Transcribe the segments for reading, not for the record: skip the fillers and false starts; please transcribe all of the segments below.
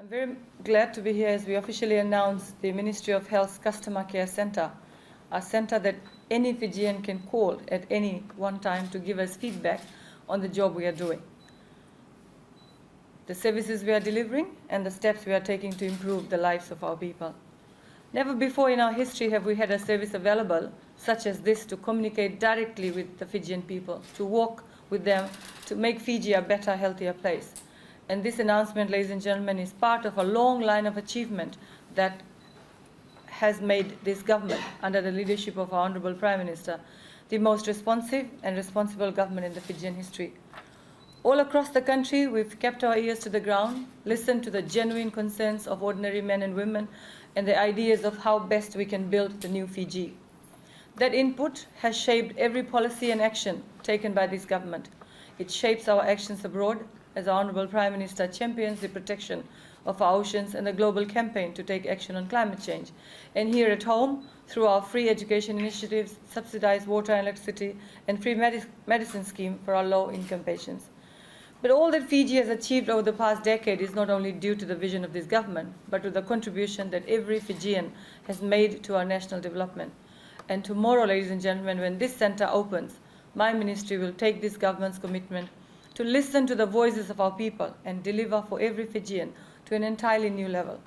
I'm very glad to be here as we officially announce the Ministry of Health's Customer Care Center, a center that any Fijian can call at any one time to give us feedback on the job we are doing, the services we are delivering, and the steps we are taking to improve the lives of our people. Never before in our history have we had a service available such as this to communicate directly with the Fijian people, to walk with them, to make Fiji a better, healthier place. And this announcement, ladies and gentlemen, is part of a long line of achievement that has made this government, under the leadership of our Honourable Prime Minister, the most responsive and responsible government in the Fijian history. All across the country, we've kept our ears to the ground, listened to the genuine concerns of ordinary men and women, and the ideas of how best we can build the new Fiji. That input has shaped every policy and action taken by this government. It shapes our actions abroad, as our Honourable Prime Minister champions the protection of our oceans and the global campaign to take action on climate change. And here at home, through our free education initiatives, subsidised water and electricity, and free medicine scheme for our low-income patients. But all that Fiji has achieved over the past decade is not only due to the vision of this government, but to the contribution that every Fijian has made to our national development. And tomorrow, ladies and gentlemen, when this centre opens, my ministry will take this government's commitment to listen to the voices of our people and deliver for every Fijian to an entirely new level.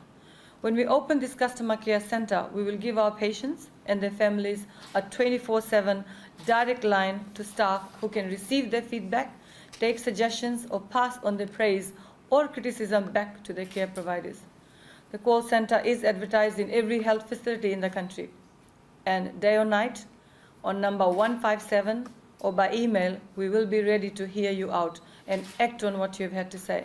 When we open this customer care centre, we will give our patients and their families a 24/7 direct line to staff who can receive their feedback, take suggestions, or pass on their praise or criticism back to their care providers. The call centre is advertised in every health facility in the country, and day or night, on number 157 or by email, we will be ready to hear you out and act on what you have had to say.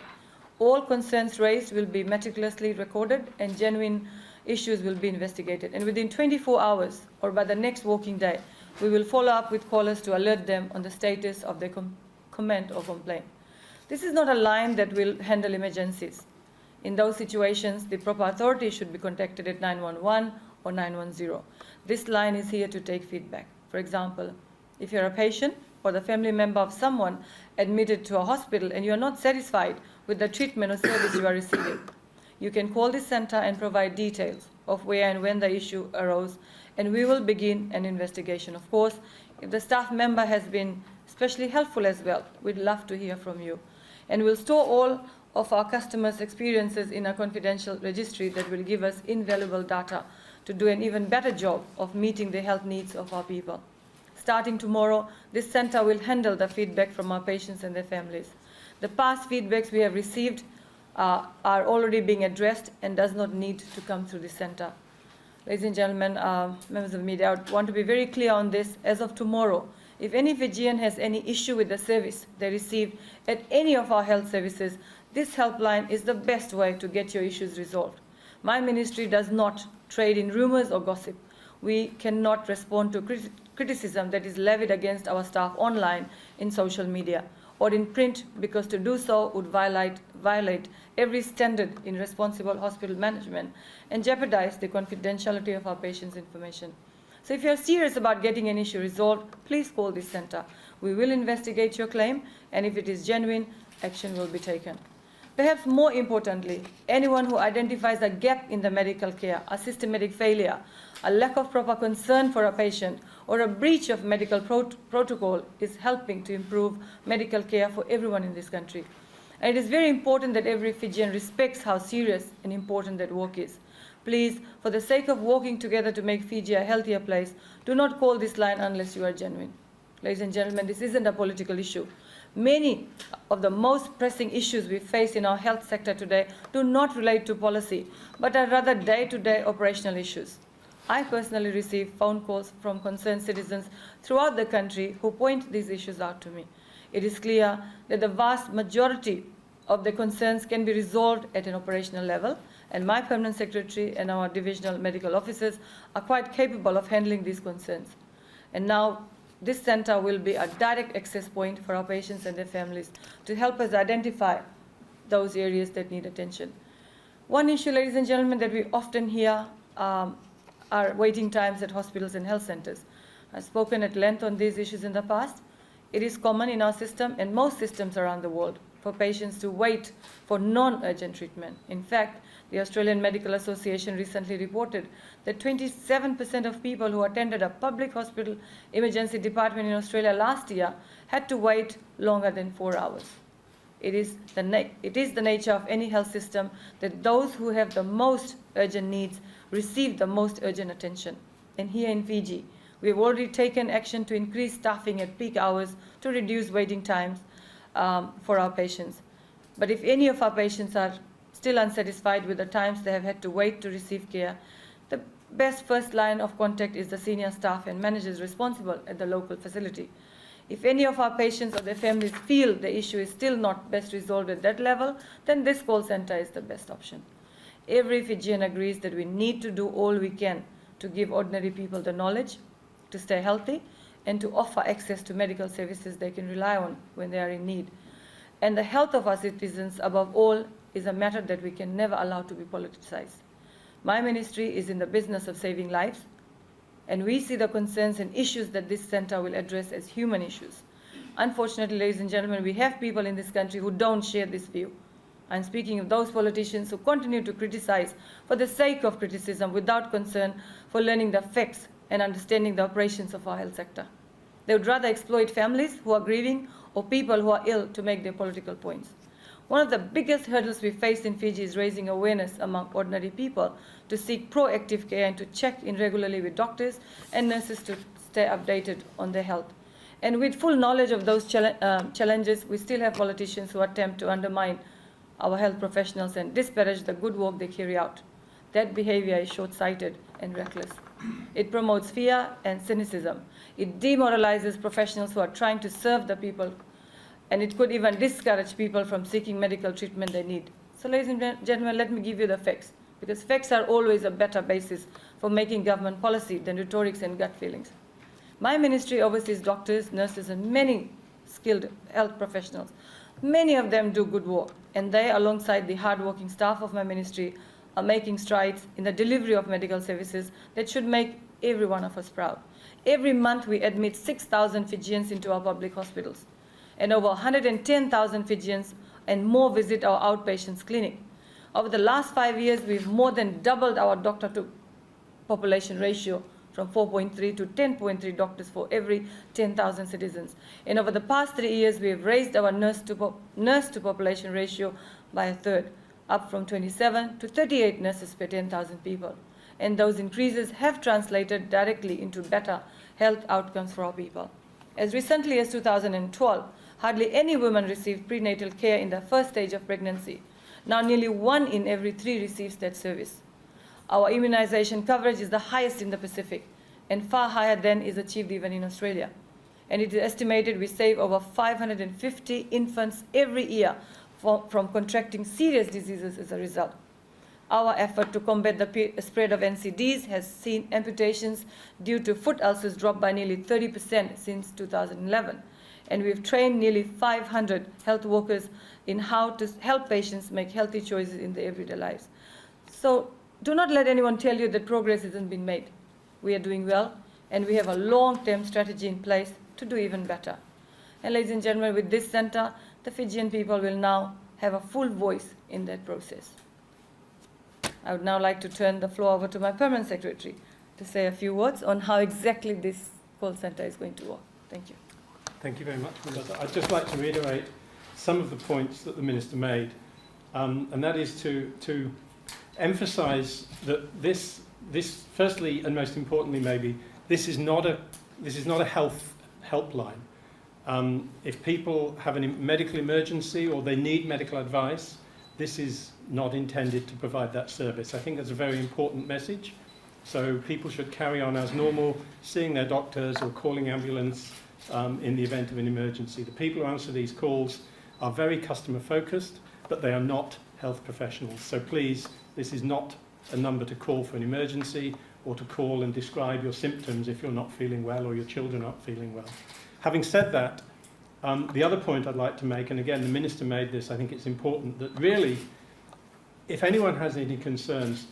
All concerns raised will be meticulously recorded and genuine issues will be investigated. And within 24 hours or by the next working day, we will follow up with callers to alert them on the status of their comment or complaint. This is not a line that will handle emergencies. In those situations, the proper authority should be contacted at 911 or 910. This line is here to take feedback. For example, if you're a patient or the family member of someone admitted to a hospital and you're not satisfied with the treatment or service you are receiving, you can call this centre and provide details of where and when the issue arose, and we will begin an investigation. Of course, if the staff member has been especially helpful as well, we'd love to hear from you. And we'll store all of our customers' experiences in a confidential registry that will give us invaluable data to do an even better job of meeting the health needs of our people. Starting tomorrow, this centre will handle the feedback from our patients and their families. The past feedbacks we have received are already being addressed and does not need to come through this centre. Ladies and gentlemen, members of the media, I want to be very clear on this. As of tomorrow, if any Fijian has any issue with the service they receive at any of our health services, this helpline is the best way to get your issues resolved. My ministry does not trade in rumours or gossip. We cannot respond to criticism that is levied against our staff online, in social media, or in print, because to do so would violate every standard in responsible hospital management and jeopardize the confidentiality of our patients' information. So if you are serious about getting an issue resolved, please call this centre. We will investigate your claim, and if it is genuine, action will be taken. Perhaps more importantly, anyone who identifies a gap in the medical care, a systematic failure, a lack of proper concern for a patient, or a breach of medical protocol is helping to improve medical care for everyone in this country. And it is very important that every Fijian respects how serious and important that work is. Please, for the sake of working together to make Fiji a healthier place, do not call this line unless you are genuine. Ladies and gentlemen, this isn't a political issue. Many of the most pressing issues we face in our health sector today do not relate to policy, but are rather day-to-day operational issues. I personally receive phone calls from concerned citizens throughout the country who point these issues out to me. It is clear that the vast majority of the concerns can be resolved at an operational level, and my permanent secretary and our divisional medical officers are quite capable of handling these concerns. And now, this centre will be a direct access point for our patients and their families to help us identify those areas that need attention. One issue, ladies and gentlemen, that we often hear are waiting times at hospitals and health centres. I've spoken at length on these issues in the past. It is common in our system and most systems around the world. for patients to wait for non-urgent treatment. In fact, the Australian Medical Association recently reported that 27% of people who attended a public hospital emergency department in Australia last year had to wait longer than 4 hours. It is the nature of any health system that those who have the most urgent needs receive the most urgent attention. And here in Fiji, we have already taken action to increase staffing at peak hours to reduce waiting times for our patients. But if any of our patients are still unsatisfied with the times they have had to wait to receive care, the best first line of contact is the senior staff and managers responsible at the local facility. If any of our patients or their families feel the issue is still not best resolved at that level, then this call center is the best option. Every Fijian agrees that we need to do all we can to give ordinary people the knowledge to stay healthy and to offer access to medical services they can rely on when they are in need. And the health of our citizens, above all, is a matter that we can never allow to be politicized. My ministry is in the business of saving lives, and we see the concerns and issues that this center will address as human issues. Unfortunately, ladies and gentlemen, we have people in this country who don't share this view. I'm speaking of those politicians who continue to criticize for the sake of criticism without concern for learning the facts and understanding the operations of our health sector. They would rather exploit families who are grieving or people who are ill to make their political points. One of the biggest hurdles we face in Fiji is raising awareness among ordinary people to seek proactive care and to check in regularly with doctors and nurses to stay updated on their health. And with full knowledge of those challenges, we still have politicians who attempt to undermine our health professionals and disparage the good work they carry out. That behavior is short-sighted and reckless. It promotes fear and cynicism. It demoralizes professionals who are trying to serve the people, and it could even discourage people from seeking medical treatment they need. So, ladies and gentlemen, let me give you the facts, because facts are always a better basis for making government policy than rhetorics and gut feelings. My ministry oversees doctors, nurses, and many skilled health professionals. Many of them do good work, and they, alongside the hard-working staff of my ministry, are making strides in the delivery of medical services that should make every one of us proud. Every month, we admit 6,000 Fijians into our public hospitals, and over 110,000 Fijians and more visit our outpatients clinic. Over the last 5 years, we've more than doubled our doctor-to-population ratio from 4.3 to 10.3 doctors for every 10,000 citizens. And over the past 3 years, we have raised our nurse-to-population ratio by a third, up from 27 to 38 nurses per 10,000 people. And those increases have translated directly into better health outcomes for our people. As recently as 2012, hardly any woman received prenatal care in the first stage of pregnancy. Now nearly 1 in every 3 receives that service. Our immunization coverage is the highest in the Pacific, and far higher than is achieved even in Australia. And it is estimated we save over 550 infants every year from contracting serious diseases as a result. Our effort to combat the spread of NCDs has seen amputations due to foot ulcers drop by nearly 30% since 2011. And we've trained nearly 500 health workers in how to help patients make healthy choices in their everyday lives. So do not let anyone tell you that progress hasn't been made. We are doing well, and we have a long-term strategy in place to do even better. And ladies and gentlemen, with this center, the Fijian people will now have a full voice in that process. I would now like to turn the floor over to my Permanent Secretary to say a few words on how exactly this call center is going to work. Thank you. Thank you very much, Minister. I'd just like to reiterate some of the points that the Minister made, and that is to emphasise that this, firstly and most importantly maybe, this is not a health helpline. If people have a medical emergency or they need medical advice, this is not intended to provide that service. I think that's a very important message. So people should carry on as normal, seeing their doctors or calling ambulance in the event of an emergency. The people who answer these calls are very customer focused, but they are not health professionals. So please, this is not a number to call for an emergency or to call and describe your symptoms if you're not feeling well or your children aren't feeling well. Having said that, the other point I'd like to make, and again the Minister made this, I think it's important, that really, if anyone has any concerns,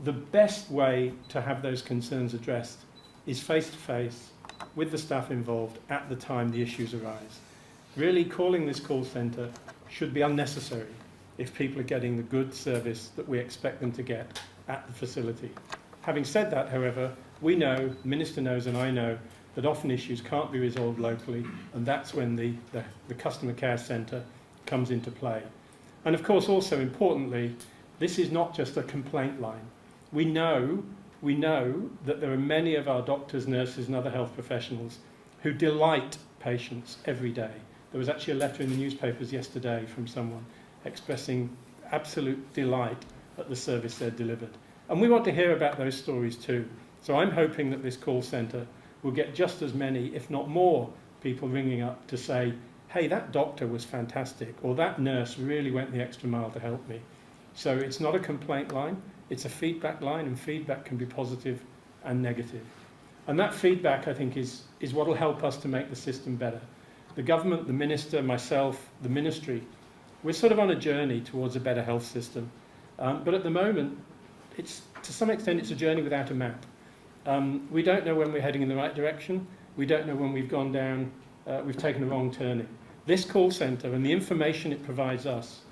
the best way to have those concerns addressed is face-to-face with the staff involved at the time the issues arise. Really calling this call centre should be unnecessary if people are getting the good service that we expect them to get at the facility. Having said that, however, we know, the Minister knows and I know, that often issues can't be resolved locally, and that's when the customer care centre comes into play. And of course, also importantly, this is not just a complaint line. We know that there are many of our doctors, nurses and other health professionals who delight patients every day. There was actually a letter in the newspapers yesterday from someone expressing absolute delight at the service they're delivered. And we want to hear about those stories too. So I'm hoping that this call centre will get just as many, if not more, people ringing up to say, hey, that doctor was fantastic, or that nurse really went the extra mile to help me. So it's not a complaint line, it's a feedback line, and feedback can be positive and negative. And that feedback, I think, is what will help us to make the system better. The government, the minister, myself, the ministry, we're sort of on a journey towards a better health system. But at the moment, to some extent, it's a journey without a map. We don't know when we're heading in the right direction. We don't know when we've gone down, we've taken a wrong turning. This call centre and the information it provides us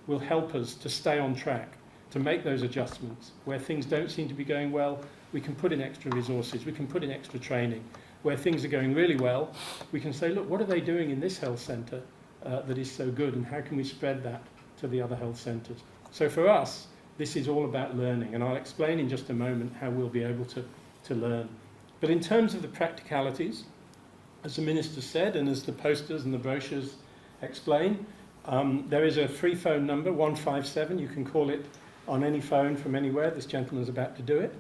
will help us to stay on track, to make those adjustments. Where things don't seem to be going well, we can put in extra resources, we can put in extra training. Where things are going really well, we can say, look, what are they doing in this health centre that is so good, and how can we spread that to the other health centres? So for us, this is all about learning, and I'll explain in just a moment how we'll be able to learn. But in terms of the practicalities, as the Minister said, and as the posters and the brochures explain, there is a free phone number, 157. You can call it on any phone from anywhere. This gentleman's about to do it.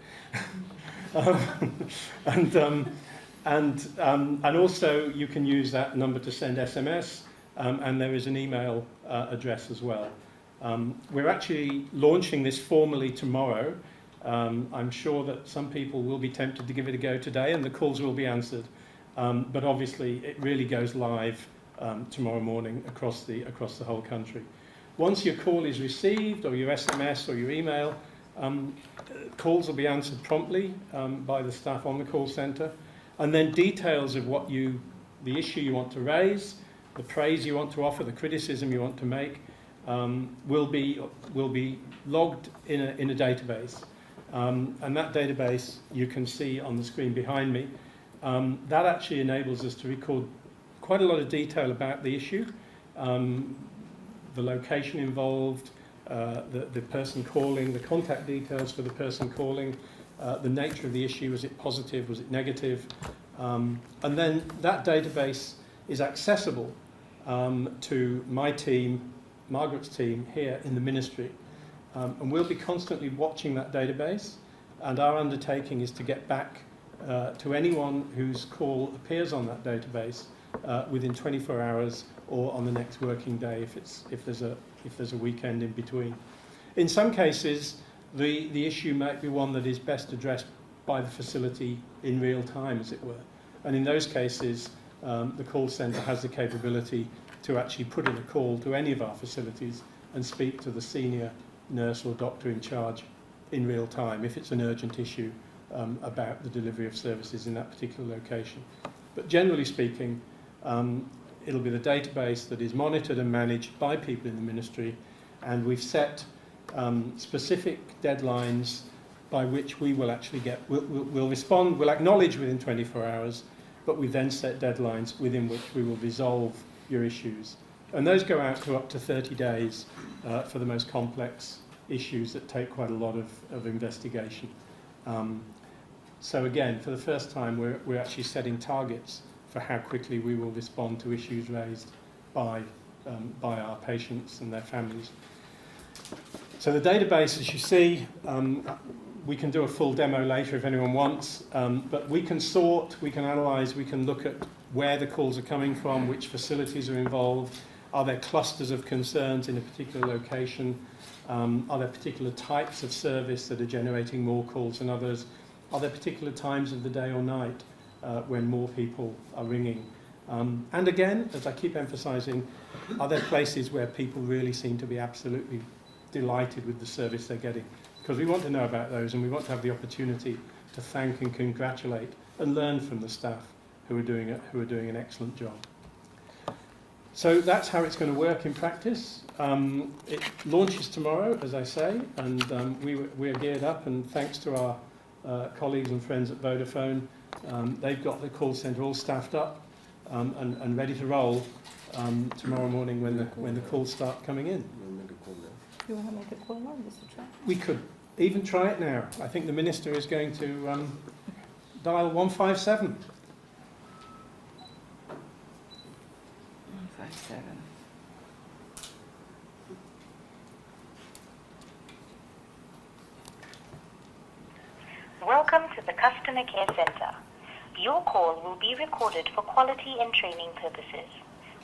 And also you can use that number to send SMS, and there is an email address as well. We're actually launching this formally tomorrow. I'm sure that some people will be tempted to give it a go today, and the calls will be answered. But obviously, it really goes live tomorrow morning across the whole country. Once your call is received, or your SMS or your email, calls will be answered promptly by the staff on the call centre, and then details of the issue you want to raise, the praise you want to offer, the criticism you want to make, will be logged in a database. And that database you can see on the screen behind me. That actually enables us to record quite a lot of detail about the issue, the location involved, the person calling, the contact details for the person calling, the nature of the issue, was it positive, was it negative? And then that database is accessible to my team, Margaret's team here in the ministry. And we'll be constantly watching that database, and our undertaking is to get back to anyone whose call appears on that database within 24 hours or on the next working day if there's a weekend in between. In some cases, the issue might be one that is best addressed by the facility in real time, as it were. And in those cases, the call centre has the capability to actually put in a call to any of our facilities and speak to the senior nurse or doctor in charge in real time if it's an urgent issue about the delivery of services in that particular location. But generally speaking, it'll be the database that is monitored and managed by people in the ministry, and we've set specific deadlines by which we will actually we'll respond, we'll acknowledge within 24 hours, but we then set deadlines within which we will resolve your issues. And those go out to up to 30 days for the most complex issues that take quite a lot of investigation. So again, for the first time, we're actually setting targets for how quickly we will respond to issues raised by our patients and their families. So the database, as you see, we can do a full demo later if anyone wants, but we can sort, we can analyse, we can look at where the calls are coming from, which facilities are involved, are there clusters of concerns in a particular location, are there particular types of service that are generating more calls than others, are there particular times of the day or night when more people are ringing. And again, as I keep emphasising, are there places where people really seem to be absolutely delighted with the service they're getting? Because we want to know about those, and we want to have the opportunity to thank and congratulate and learn from the staff who are doing an excellent job. So that's how it's going to work in practice. It launches tomorrow, as I say, and we're geared up, and thanks to our colleagues and friends at Vodafone, they've got the call centre all staffed up and ready to roll tomorrow morning when the calls start coming in. You want to make a call now, Mr. Trump? We could even try it now. I think the Minister is going to dial 157. 157. Welcome to the Customer Care Center. Your call will be recorded for quality and training purposes.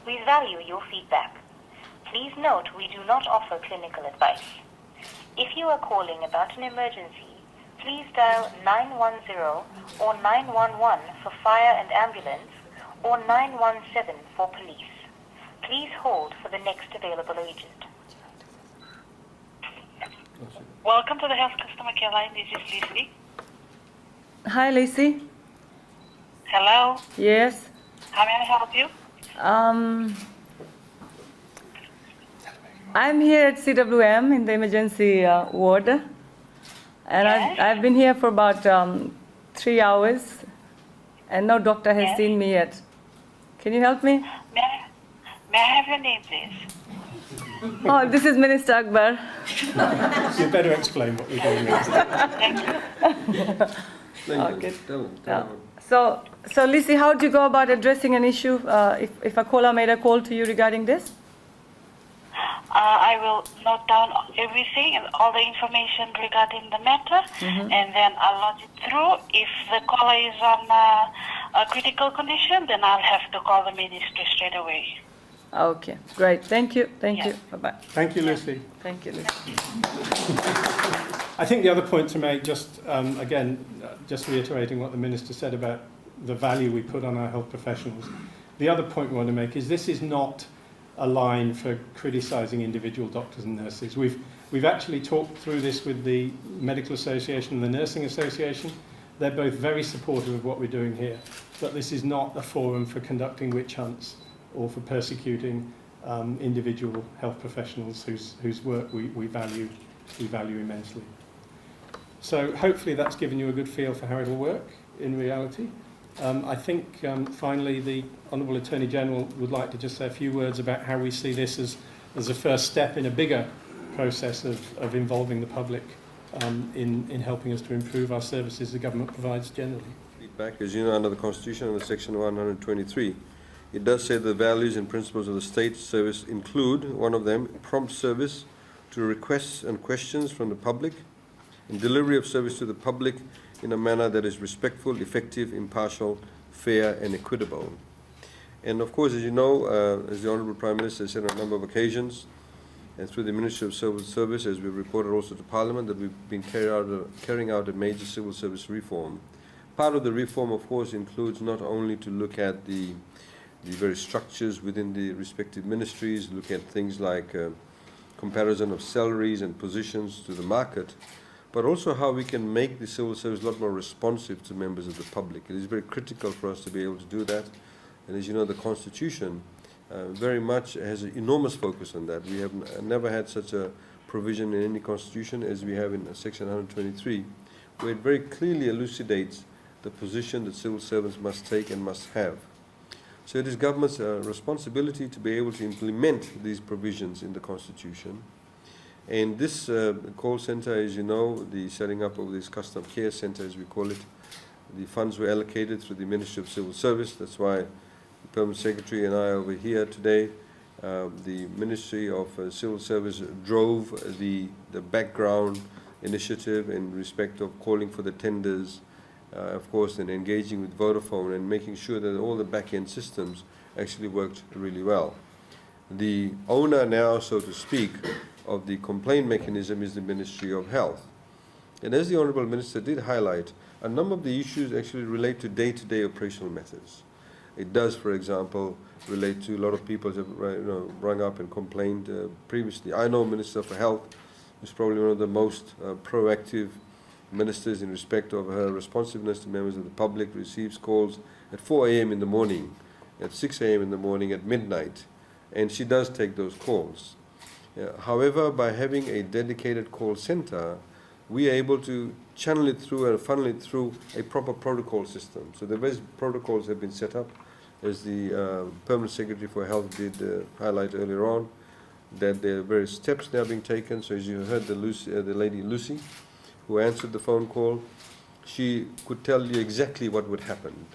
We value your feedback. Please note we do not offer clinical advice. If you are calling about an emergency, please dial 910 or 911 for fire and ambulance or 917 for police. Please hold for the next available agent. Welcome to the Health Customer Care line. This is Lucy. Hi, Lacey. Hello. Yes. How may I help you? I'm here at CWM in the emergency ward, and Yes. I've been here for about 3 hours, and no doctor has Yes. seen me yet. Can you help me? May I have your name, please? Oh, this is Minister Akbar. You better explain what we're doing. Thank you. Okay. So Lizzie, how do you go about addressing an issue if a caller made a call to you regarding this? I will note down everything and all the information regarding the matter, and then I'll lodge it through. If the caller is on a critical condition, then I'll have to call the ministry straight away. Okay, great. Thank you. Thank you. Bye-bye. Thank you, Lucy. Thank you, Lucy. I think the other point to make, just again, just reiterating what the Minister said about the value we put on our health professionals. The other point we want to make is this is not a line for criticising individual doctors and nurses. We've actually talked through this with the Medical Association and the Nursing Association. They're both very supportive of what we're doing here, but this is not a forum for conducting witch hunts or for persecuting individual health professionals whose work we value immensely. So hopefully that's given you a good feel for how it will work in reality. I think finally the Honourable Attorney General would like to just say a few words about how we see this as a first step in a bigger process of involving the public in helping us to improve our services the government provides generally. Feedback, as you know, under the Constitution, under Section 123, it does say the values and principles of the state service include, one of them, prompt service to requests and questions from the public, and delivery of service to the public in a manner that is respectful, effective, impartial, fair, and equitable. And of course, as you know, as the Honourable Prime Minister has said on a number of occasions, and through the Ministry of Civil Service, as we reported also to Parliament, that we've been carrying out a major civil service reform. Part of the reform, of course, includes not only to look at the very structures within the respective ministries, look at things like comparison of salaries and positions to the market, but also how we can make the civil service a lot more responsive to members of the public. It is very critical for us to be able to do that. And as you know, the Constitution very much has an enormous focus on that. We have never had such a provision in any Constitution as we have in Section 123, where it very clearly elucidates the position that civil servants must take and must have. So it is government's responsibility to be able to implement these provisions in the Constitution. And this call centre, as you know, the setting up of this custom care centre, as we call it, the funds were allocated through the Ministry of Civil Service. That's why the Permanent Secretary and I over here today. The Ministry of Civil Service drove the background initiative in respect of calling for the tenders, of course, and engaging with Vodafone and making sure that all the back-end systems actually worked really well. The owner now, so to speak, of the complaint mechanism is the Ministry of Health. And as the Honourable Minister did highlight, a number of the issues actually relate to day-to-day operational matters. It does, for example, relate to a lot of people who have rung up and complained previously. I know Minister for Health is probably one of the most proactive ministers in respect of her responsiveness to members of the public, receives calls at 4 a.m. in the morning, at 6 a.m. in the morning, at midnight, and she does take those calls. However, by having a dedicated call center, we are able to channel it through and funnel it through a proper protocol system. So the various protocols have been set up, as the Permanent Secretary for Health did highlight earlier on, that there are various steps now being taken. So as you heard the lady Lucy, who answered the phone call, she could tell you exactly what would happen.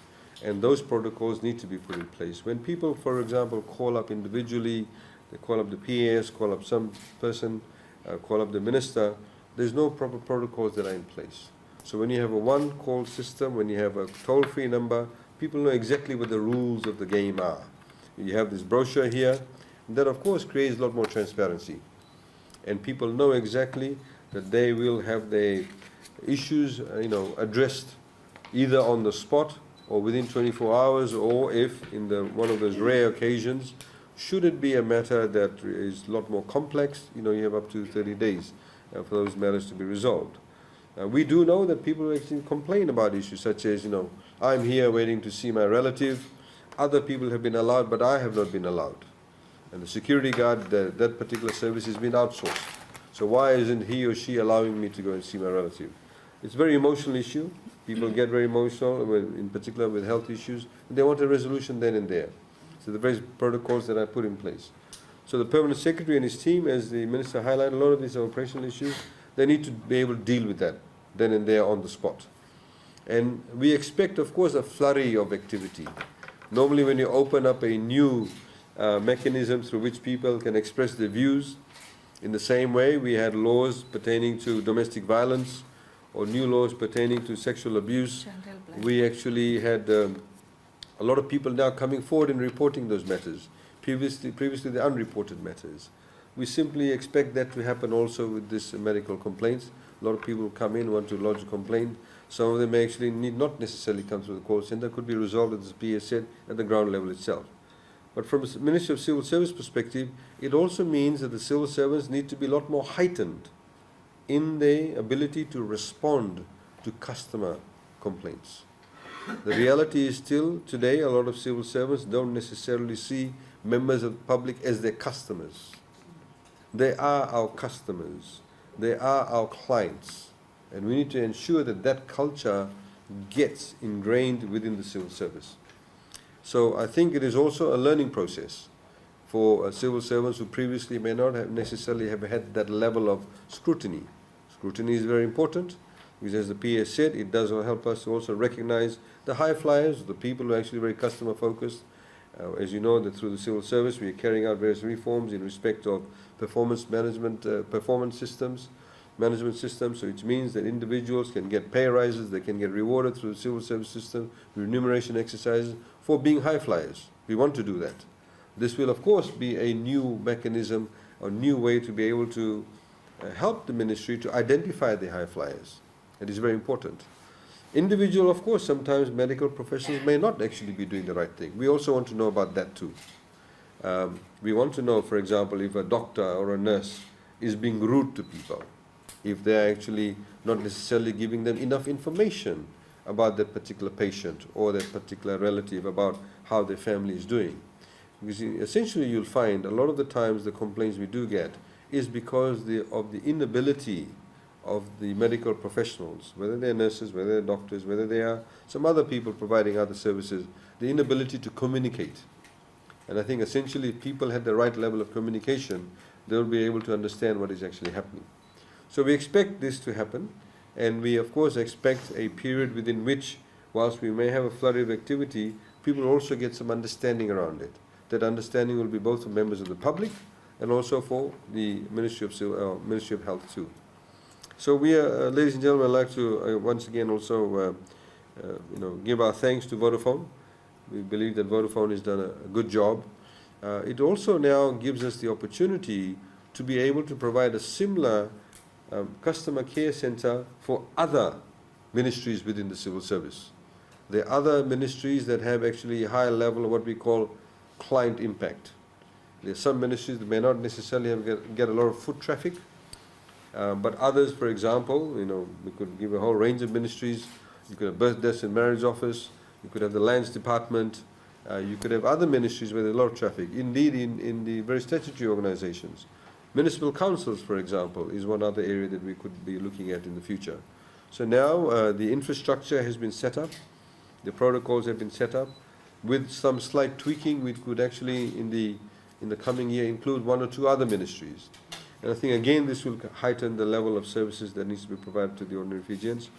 And those protocols need to be put in place. When people, for example, call up individually, they call up the PAS, call up some person, call up the minister, there's no proper protocols that are in place. So when you have a one-call system, when you have a toll-free number, people know exactly what the rules of the game are. You have this brochure here, and that of course creates a lot more transparency. And people know exactly that they will have their issues addressed either on the spot or within 24 hours, or if in one of those rare occasions, should it be a matter that is a lot more complex, you have up to 30 days for those matters to be resolved. We do know that people actually complain about issues such as, I'm here waiting to see my relative, other people have been allowed, but I have not been allowed. And the security guard, that particular service has been outsourced. So why isn't he or she allowing me to go and see my relative? It's a very emotional issue. People get very emotional, in particular with health issues. And they want a resolution then and there. So the various protocols that I put in place. So the Permanent Secretary and his team, as the Minister highlighted, a lot of these are operational issues. They need to be able to deal with that then and there on the spot. And we expect, of course, a flurry of activity. Normally when you open up a new mechanism through which people can express their views, in the same way we had laws pertaining to domestic violence or new laws pertaining to sexual abuse. We actually had a lot of people now coming forward and reporting those matters. Previously the unreported matters. We simply expect that to happen also with this medical complaints. A lot of people come in, want to lodge a complaint. Some of them actually need not necessarily come through the call center, could be resolved, as the PA said, at the ground level itself. But from a Ministry of Civil Service perspective, it also means that the civil servants need to be a lot more heightened in their ability to respond to customer complaints. The reality is still, today, a lot of civil servants don't necessarily see members of the public as their customers. They are our customers. They are our clients. And we need to ensure that that culture gets ingrained within the civil service. So I think it is also a learning process for civil servants who previously may not have necessarily have had that level of scrutiny. Scrutiny is very important, because as the PA said, it does help us to also recognize the high flyers, the people who are actually very customer focused. As you know, that through the civil service we are carrying out various reforms in respect of performance management, performance systems, management systems, so it means that individuals can get pay rises, they can get rewarded through the civil service system, remuneration exercises for being high flyers. We want to do that. This will of course be a new mechanism, a new way to be able to help the ministry to identify the high flyers. It is very important. Individual, of course, sometimes medical professionals may not actually be doing the right thing. We also want to know about that too. We want to know, for example, if a doctor or a nurse is being rude to people, if they're actually not necessarily giving them enough information about that particular patient or that particular relative about how their family is doing. Because essentially you'll find a lot of the times the complaints we do get is because of the inability of the medical professionals, whether they're nurses, whether they're doctors, whether they are some other people providing other services, the inability to communicate. And I think essentially if people had the right level of communication, they'll be able to understand what is actually happening. So we expect this to happen, and we of course expect a period within which, whilst we may have a flurry of activity, people also get some understanding around it. That understanding will be both for members of the public and also for the Ministry of Health too. So we are, ladies and gentlemen, I'd like to once again also give our thanks to Vodafone. We believe that Vodafone has done a good job. It also now gives us the opportunity to be able to provide a similar customer care center for other ministries within the civil service. There are other ministries that have actually a higher level of what we call client impact. There are some ministries that may not necessarily get a lot of foot traffic, but others, for example, we could give a whole range of ministries. You could have birth, deaths and marriage office, you could have the lands department, You could have other ministries where there's a lot of traffic. Indeed, in the very statutory organizations. Municipal councils, for example, is one other area that we could be looking at in the future. So now the infrastructure has been set up, the protocols have been set up. With some slight tweaking, we could actually, in the coming year, include one or two other ministries. And I think, again, this will heighten the level of services that needs to be provided to the ordinary Fijians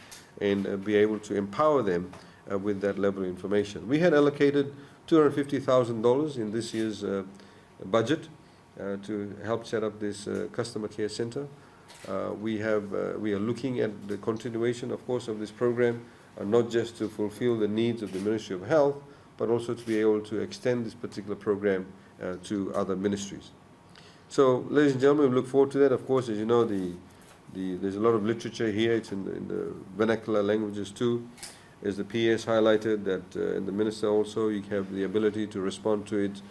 and be able to empower them with that level of information. We had allocated $250,000 in this year's budget to help set up this customer care center. We are looking at the continuation, of course, of this program, not just to fulfill the needs of the Ministry of Health, but also to be able to extend this particular program to other ministries. So, ladies and gentlemen, we look forward to that. Of course, as you know, there's a lot of literature here. It's in the vernacular languages too. As the PS highlighted, that and the Minister also, you have the ability to respond to it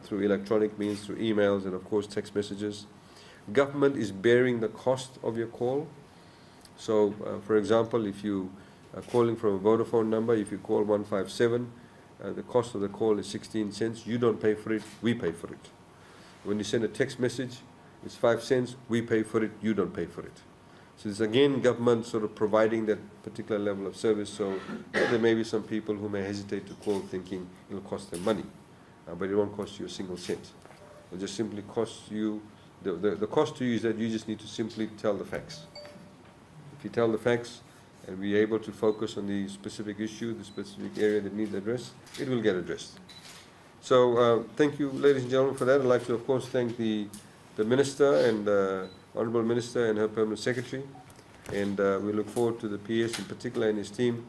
through electronic means, through emails, and of course text messages. Government is bearing the cost of your call. So, for example, if you are calling from a Vodafone number, if you call 157, the cost of the call is 16 cents. You don't pay for it, we pay for it. When you send a text message, it's 5 cents, we pay for it, you don't pay for it. So it's again government sort of providing that particular level of service. So there may be some people who may hesitate to call thinking it'll cost them money, but it won't cost you a single cent. It'll just simply cost you, the cost to you is that you just need to simply tell the facts. If you tell the facts and we're able to focus on the specific issue, the specific area that needs addressed, it will get addressed. So thank you, ladies and gentlemen, for that. I'd like to, of course, thank the Minister and Honourable Minister and her Permanent Secretary. And we look forward to the PS in particular and his team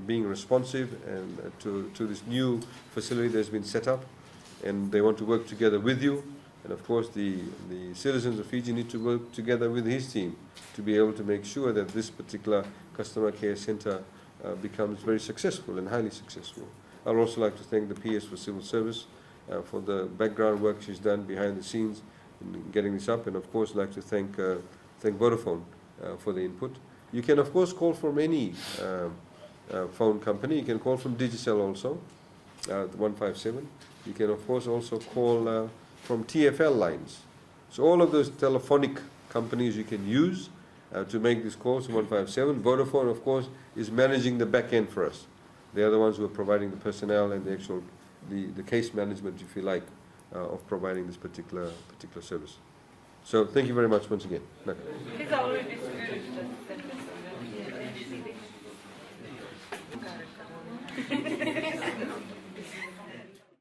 being responsive and to this new facility that's been set up. And they want to work together with you. And of course, the citizens of Fiji need to work together with his team to be able to make sure that this particular customer care centre becomes very successful and highly successful. I'd also like to thank the PS for Civil Service for the background work she's done behind the scenes in getting this up, and of course I'd like to thank Vodafone for the input. You can of course call from any phone company. You can call from Digicel also, 157. You can of course also call from TFL lines. So all of those telephonic companies you can use to make these calls, 157. Vodafone of course is managing the back end for us. They are the ones who are providing the personnel and the actual the case management, if you like, of providing this particular service. So thank you very much once again. He's already distributed the sentence.